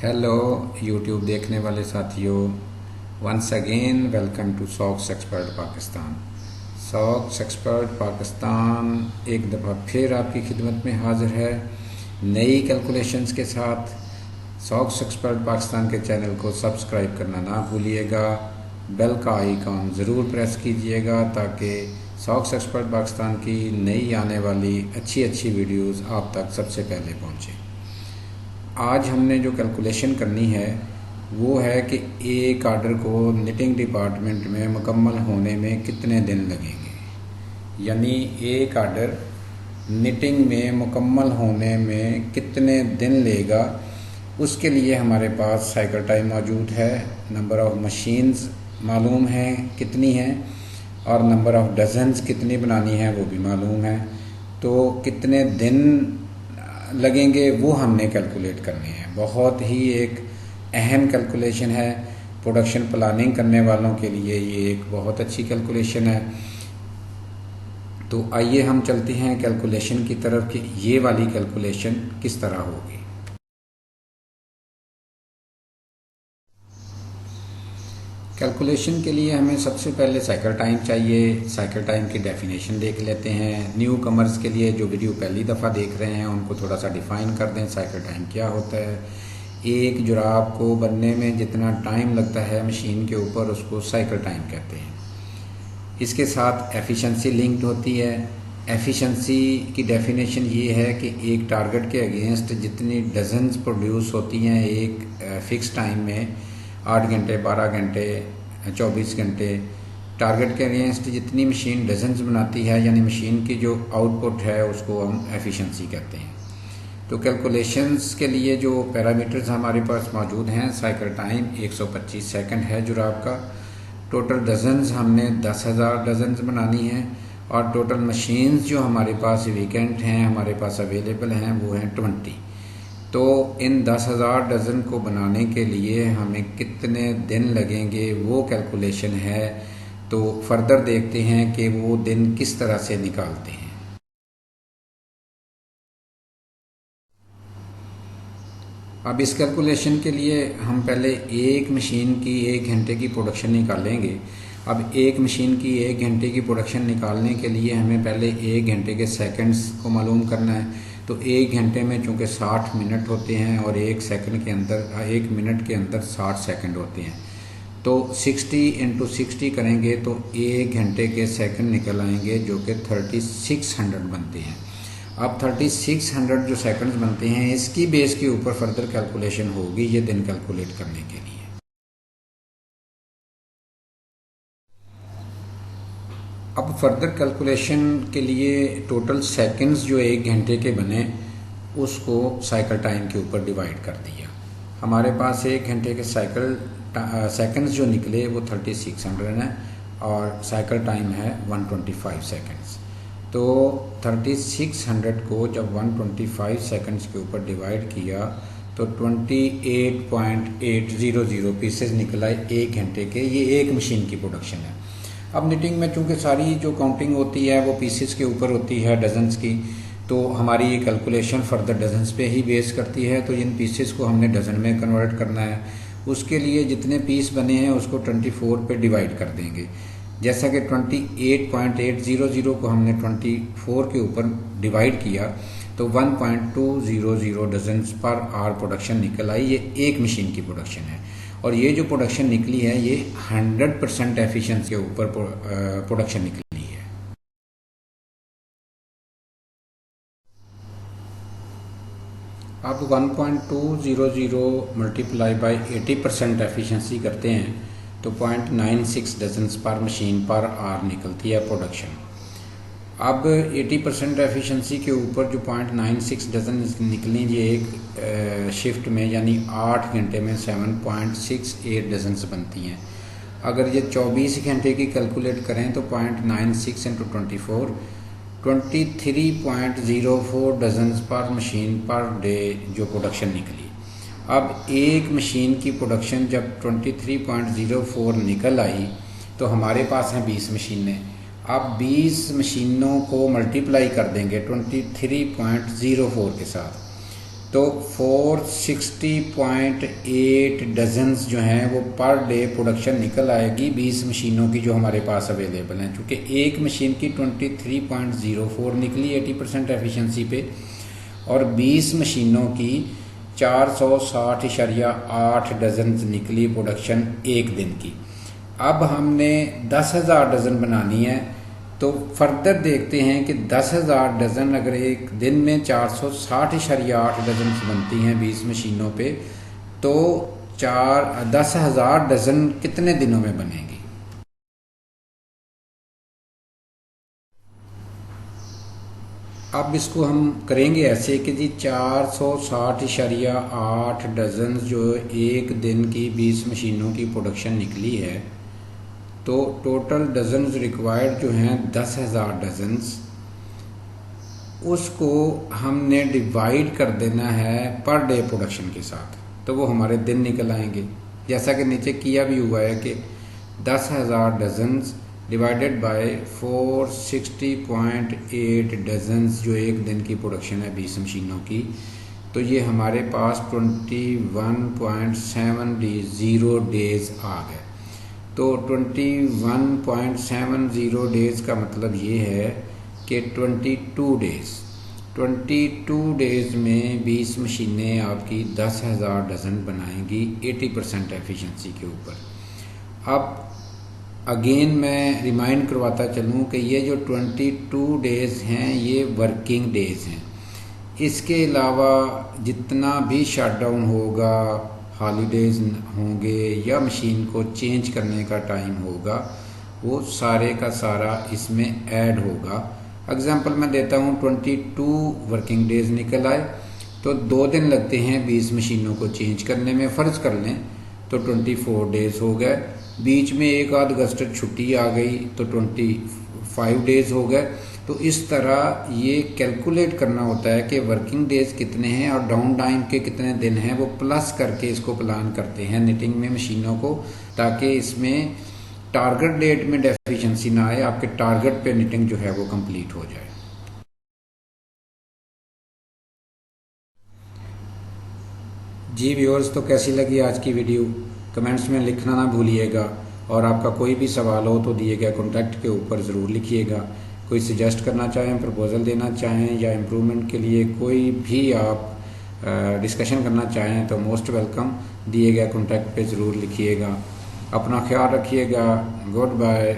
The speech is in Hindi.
हेलो यूट्यूब देखने वाले साथियों, once again welcome to socks expert Pakistan. Socks expert Pakistan एक दफ़ा फिर आपकी खिदमत में हाजिर है नई कैलकुलेशंस के साथ। सॉक्स एक्सपर्ट पाकिस्तान के चैनल को सब्सक्राइब करना ना भूलिएगा, बेल का आइकॉन ज़रूर प्रेस कीजिएगा ताकि सॉक्स एक्सपर्ट पाकिस्तान की नई आने वाली अच्छी वीडियोस आप तक सबसे पहले पहुँचे। आज हमने जो कैलकुलेशन करनी है वो है कि एक आर्डर को निटिंग डिपार्टमेंट में मुकम्मल होने में कितने दिन लगेंगे, यानी एक आर्डर निटिंग में मुकम्मल होने में कितने दिन लेगा। उसके लिए हमारे पास साइकिल टाइम मौजूद है, नंबर ऑफ़ मशीन्स मालूम है कितनी हैं, और नंबर ऑफ़ डजन्स कितनी बनानी है वो भी मालूम है। तो कितने दिन लगेंगे वो हमने कैलकुलेट करने हैं। बहुत ही एक अहम कैलकुलेशन है, प्रोडक्शन प्लानिंग करने वालों के लिए ये एक बहुत अच्छी कैलकुलेशन है। तो आइए हम चलते हैं कैलकुलेशन की तरफ कि ये वाली कैलकुलेशन किस तरह होगी। कैलकुलेशन के लिए हमें सबसे पहले साइकिल टाइम चाहिए। साइकिल टाइम की डेफिनेशन देख लेते हैं। न्यू कमर्स के लिए जो वीडियो पहली दफ़ा देख रहे हैं उनको थोड़ा सा डिफ़ाइन कर दें साइकिल टाइम क्या होता है। एक जुराब को बनने में जितना टाइम लगता है मशीन के ऊपर, उसको साइकिल टाइम कहते हैं। इसके साथ एफिशिएंसी लिंक्ड होती है। एफिशिएंसी की डेफिनेशन ये है कि एक टारगेट के अगेंस्ट जितनी डजन्स प्रोड्यूस होती हैं एक फ़िक्स टाइम में, 8 घंटे, 12 घंटे, 24 घंटे, टारगेट के अगेंस्ट जितनी मशीन डजन्स बनाती है, यानी मशीन की जो आउटपुट है उसको हम एफिशिएंसी कहते हैं। तो कैलकुलेशंस के लिए जो पैरामीटर्स हमारे पास मौजूद हैं, साइकिल टाइम 125 सेकंड है जुराब का। टोटल डजन्स हमने 10,000 डजन्स बनानी है, और टोटल मशीन्स जो हमारे पास वीकेंड हैं, हमारे पास अवेलेबल हैं, वो हैं 20। तो इन 10,000 डज़न को बनाने के लिए हमें कितने दिन लगेंगे वो कैलकुलेशन है। तो फर्दर देखते हैं कि वो दिन किस तरह से निकालते हैं। अब इस कैलकुलेशन के लिए हम पहले एक मशीन की 1 घंटे की प्रोडक्शन निकालेंगे। अब एक मशीन की 1 घंटे की प्रोडक्शन निकालने के लिए हमें पहले 1 घंटे के सेकंड्स को मालूम करना है। तो 1 घंटे में चूँकि 60 मिनट होते हैं और 1 सेकंड के अंदर 1 मिनट के अंदर 60 सेकंड होते हैं, तो 60 × 60 करेंगे तो 1 घंटे के सेकंड निकल आएंगे जो कि 3600 बनते हैं। अब 3600 जो सेकंड्स बनते हैं इसकी बेस के ऊपर फर्दर कैलकुलेशन होगी ये दिन कैलकुलेट करने के लिए। अब फर्दर कैलकुलेशन के लिए टोटल सेकंड्स जो 1 घंटे के बने उसको साइकिल टाइम के ऊपर डिवाइड कर दिया। हमारे पास 1 घंटे के सेकंड्स जो निकले वो 3600 हैं और साइकिल टाइम है 125 सेकंड्स। तो 3600 को जब 125 सेकंड्स के ऊपर डिवाइड किया तो 28.800 पीसेस निकल आए 1 घंटे के। ये एक मशीन की प्रोडक्शन है। अब निटिंग में चूँकि सारी जो काउंटिंग होती है वो पीसेस के ऊपर होती है, डजन्स की, तो हमारी ये कैलकुलेशन फर्दर डजन्स पे ही बेस करती है। तो इन पीसेस को हमने डज़न में कन्वर्ट करना है। उसके लिए जितने पीस बने हैं उसको 24 पे डिवाइड कर देंगे। जैसा कि 28.800 को हमने 24 के ऊपर डिवाइड किया तो 1.200 डजन्स पर आवर प्रोडक्शन निकल आई। ये एक मशीन की प्रोडक्शन है, और ये जो प्रोडक्शन निकली है ये 100% एफिशिएंसी के ऊपर प्रोडक्शन निकली है। आप 1.200 मल्टीप्लाई बाई 80% एफिशिएंसी करते हैं तो 0.96 डजन्स पर मशीन पर आवर निकलती है प्रोडक्शन। अब 80% एफिशिएंसी के ऊपर जो 0.96 डजन निकली ये एक शिफ्ट में, यानी 8 घंटे में 7.68 डजन्स बनती हैं। अगर ये 24 घंटे की कैलकुलेट करें तो 0.96 × 24 23.04 डजन्स पर मशीन पर डे जो प्रोडक्शन निकली। अब एक मशीन की प्रोडक्शन जब 23.04 निकल आई तो हमारे पास हैं 20 मशीनें। अब 20 मशीनों को मल्टीप्लाई कर देंगे 23.04 के साथ तो 460.8 डजन्स जो हैं वो पर डे प्रोडक्शन निकल आएगी 20 मशीनों की जो हमारे पास अवेलेबल हैं। चूँकि एक मशीन की 23.04 निकली 80% एफिशिएंसी पे और 20 मशीनों की 460.8 डजन निकली प्रोडक्शन एक दिन की। अब हमने 10,000 डज़न बनानी है, तो फर्दर देखते हैं कि 10,000 डज़न अगर एक दिन में 460.8 डज़न बनती हैं 20 मशीनों पे, तो 10,000 डज़न कितने दिनों में बनेगी। अब इसको हम करेंगे ऐसे कि जी 460.8 डज़न जो एक दिन की 20 मशीनों की प्रोडक्शन निकली है, तो टोटल डजन्स रिक्वायर्ड जो हैं 10,000 डजन्स, उसको हमने डिवाइड कर देना है पर डे प्रोडक्शन के साथ, तो वो हमारे दिन निकल आएंगे। जैसा कि नीचे किया भी हुआ है कि 10,000 डजन्स डिवाइडेड बाय 460.8 डजन्स जो एक दिन की प्रोडक्शन है 20 मशीनों की, तो ये हमारे पास 21.70 डेज आ गए। तो 21.70 डेज़ का मतलब ये है कि 22 डेज़ में 20 मशीनें आपकी 10,000 डज़न बनाएंगी 80% एफिशिएंसी के ऊपर। अब अगेन मैं रिमाइंड करवाता चलूँ कि ये जो 22 डेज़ हैं ये वर्किंग डेज़ हैं। इसके अलावा जितना भी शटडाउन होगा, हॉलीडेज़ होंगे या मशीन को चेंज करने का टाइम होगा, वो सारे का सारा इसमें ऐड होगा। एग्जांपल मैं देता हूँ, 22 वर्किंग डेज़ निकल आए तो 2 दिन लगते हैं 20 मशीनों को चेंज करने में, फ़र्ज़ कर लें तो 24 डेज़ हो गए। बीच में एक आध अगस्त छुट्टी आ गई तो 25 डेज़ हो गए। तो इस तरह ये कैलकुलेट करना होता है कि वर्किंग डेज़ कितने हैं और डाउन टाइम के कितने दिन हैं, वो प्लस करके इसको प्लान करते हैं निटिंग में मशीनों को, ताकि इसमें टारगेट डेट में डेफिशिएंसी ना आए, आपके टारगेट पे निटिंग जो है वो कंप्लीट हो जाए। जी व्यूअर्स, तो कैसी लगी आज की वीडियो कमेंट्स में लिखना ना भूलिएगा, और आपका कोई भी सवाल हो तो दिए गए कॉन्टैक्ट के ऊपर ज़रूर लिखिएगा। कोई सजेस्ट करना चाहें, प्रपोज़ल देना चाहें या इम्प्रूवमेंट के लिए कोई भी आप डिस्कशन करना चाहें तो मोस्ट वेलकम, दिए गए कॉन्टैक्ट पे ज़रूर लिखिएगा। अपना ख्याल रखिएगा। Good bye.